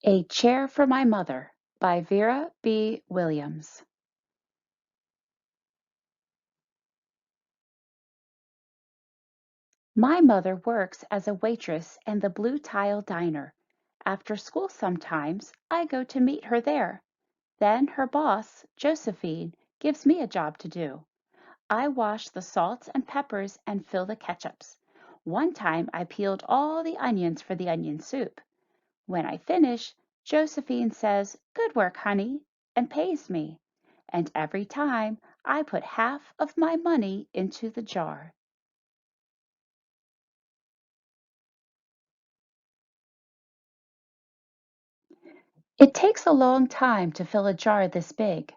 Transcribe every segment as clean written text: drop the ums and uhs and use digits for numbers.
A Chair for My Mother by Vera B. Williams. My mother works as a waitress in the Blue Tile Diner. After school sometimes, I go to meet her there. Then her boss, Josephine, gives me a job to do. I wash the salts and peppers and fill the ketchups. One time I peeled all the onions for the onion soup. When I finish, Josephine says, "Good work, honey," and pays me. And every time I put half of my money into the jar. It takes a long time to fill a jar this big.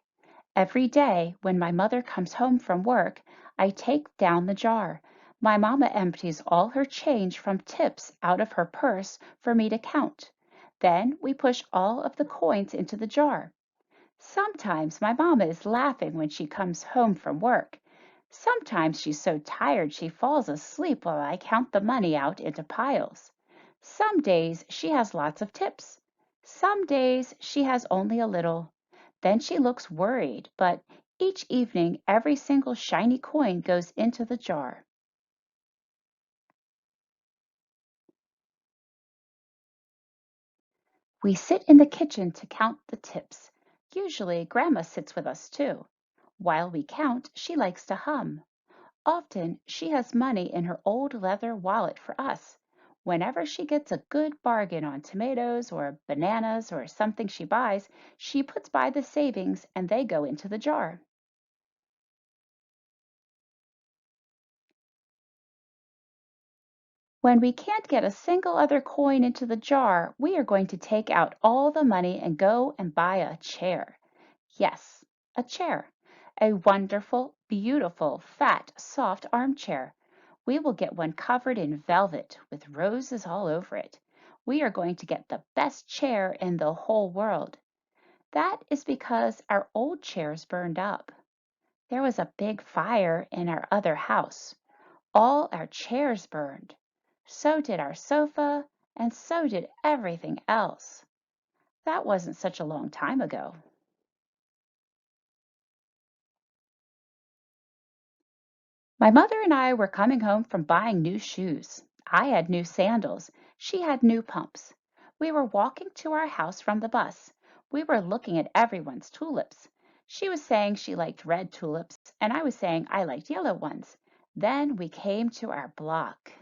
Every day when my mother comes home from work, I take down the jar. My mama empties all her change from tips out of her purse for me to count. Then we push all of the coins into the jar. Sometimes my mama is laughing when she comes home from work. Sometimes she's so tired she falls asleep while I count the money out into piles. Some days she has lots of tips. Some days she has only a little. Then she looks worried, but each evening every single shiny coin goes into the jar. We sit in the kitchen to count the tips. Usually Grandma sits with us too. While we count, she likes to hum. Often she has money in her old leather wallet for us. Whenever she gets a good bargain on tomatoes or bananas or something she buys, she puts by the savings and they go into the jar. When we can't get a single other coin into the jar, we are going to take out all the money and go and buy a chair. Yes, a chair. A wonderful, beautiful, fat, soft armchair. We will get one covered in velvet with roses all over it. We are going to get the best chair in the whole world. That is because our old chairs burned up. There was a big fire in our other house. All our chairs burned. So did our sofa, and so did everything else. That wasn't such a long time ago. My mother and I were coming home from buying new shoes. I had new sandals. She had new pumps. We were walking to our house from the bus. We were looking at everyone's tulips. She was saying she liked red tulips, and I was saying I liked yellow ones. Then we came to our block.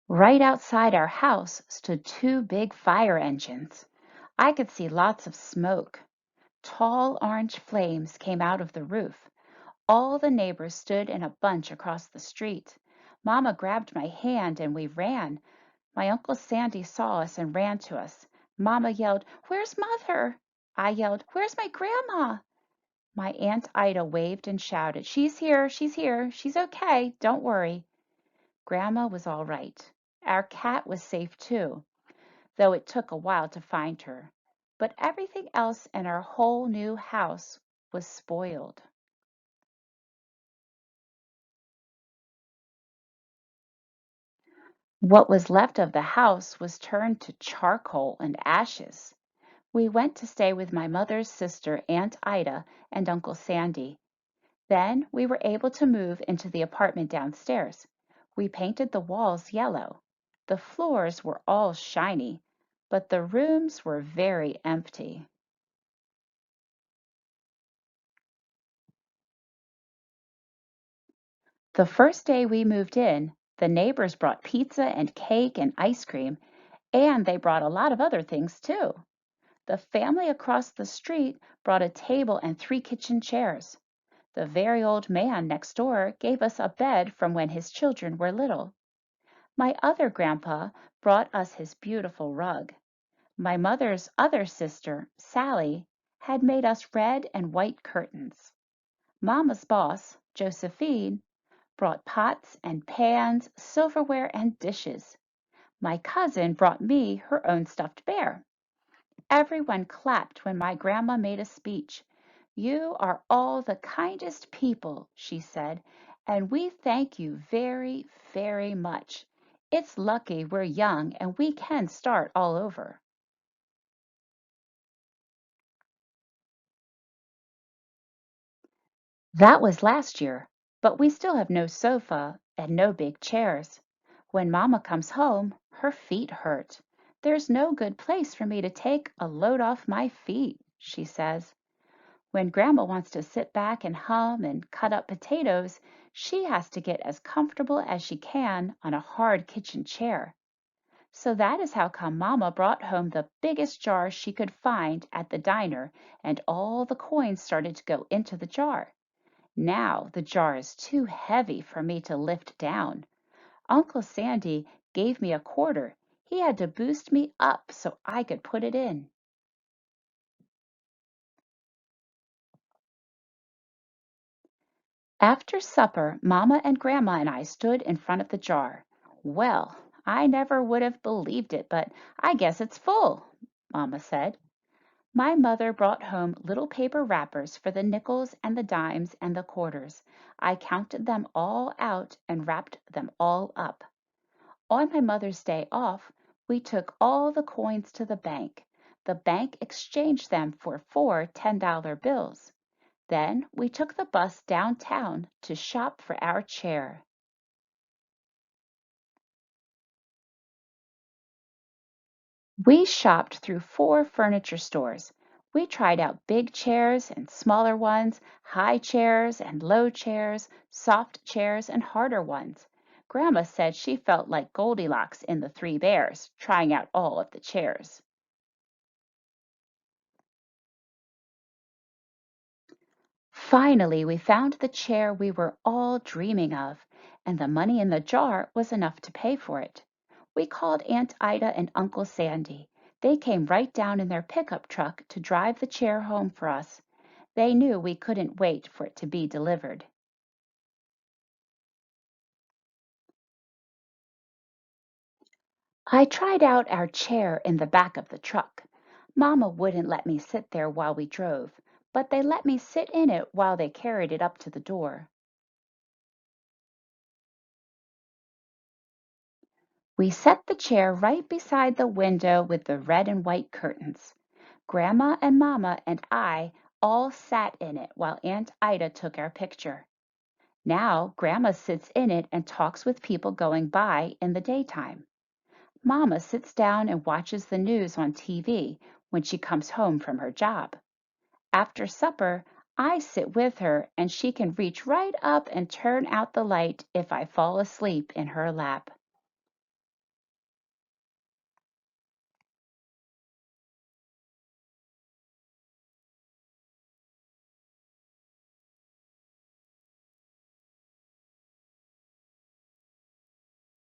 Right outside our house stood two big fire engines. I could see lots of smoke. Tall orange flames came out of the roof. All the neighbors stood in a bunch across the street. Mama grabbed my hand and we ran. My Uncle Sandy saw us and ran to us. Mama yelled, "Where's Mother?" I yelled, "Where's my grandma?" My Aunt Ida waved and shouted, "She's here, she's here, she's okay, don't worry." Grandma was all right. Our cat was safe too, though it took a while to find her. But everything else in our whole new house was spoiled. What was left of the house was turned to charcoal and ashes. We went to stay with my mother's sister, Aunt Ida, and Uncle Sandy. Then we were able to move into the apartment downstairs. We painted the walls yellow. The floors were all shiny, but the rooms were very empty. The first day we moved in, the neighbors brought pizza and cake and ice cream, and they brought a lot of other things too. The family across the street brought a table and three kitchen chairs. The very old man next door gave us a bed from when his children were little. My other grandpa brought us his beautiful rug. My mother's other sister, Sally, had made us red and white curtains. Mama's boss, Josephine, brought pots and pans, silverware, and dishes. My cousin brought me her own stuffed bear. Everyone clapped when my grandma made a speech. "You are all the kindest people," she said, And we thank you very, very much. It's lucky we're young and we can start all over. That was last year, but we still have no sofa and no big chairs. When Mama comes home, her feet hurt. There's no good place for me to take a load off my feet, she says. When Grandma wants to sit back and hum and cut up potatoes, she has to get as comfortable as she can on a hard kitchen chair. So that is how come Mama brought home the biggest jar she could find at the diner, and all the coins started to go into the jar. Now the jar is too heavy for me to lift down. Uncle Sandy gave me a quarter. He had to boost me up so I could put it in. After supper, Mama and Grandma and I stood in front of the jar. Well, I never would have believed it, but I guess it's full, Mama said. My mother brought home little paper wrappers for the nickels and the dimes and the quarters. I counted them all out and wrapped them all up. On my Mother's Day off, we took all the coins to the bank. The bank exchanged them for four $10 bills. Then we took the bus downtown to shop for our chair. We shopped through four furniture stores. We tried out big chairs and smaller ones, high chairs and low chairs, soft chairs and harder ones. Grandma said she felt like Goldilocks in The Three Bears, trying out all of the chairs. Finally, we found the chair we were all dreaming of, and the money in the jar was enough to pay for it. We called Aunt Ida and Uncle Sandy. They came right down in their pickup truck to drive the chair home for us. They knew we couldn't wait for it to be delivered. I tried out our chair in the back of the truck. Mama wouldn't let me sit there while we drove, but they let me sit in it while they carried it up to the door. We set the chair right beside the window with the red and white curtains. Grandma and Mama and I all sat in it while Aunt Ida took our picture. Now Grandma sits in it and talks with people going by in the daytime. Mama sits down and watches the news on TV when she comes home from her job. After supper, I sit with her and she can reach right up and turn out the light if I fall asleep in her lap.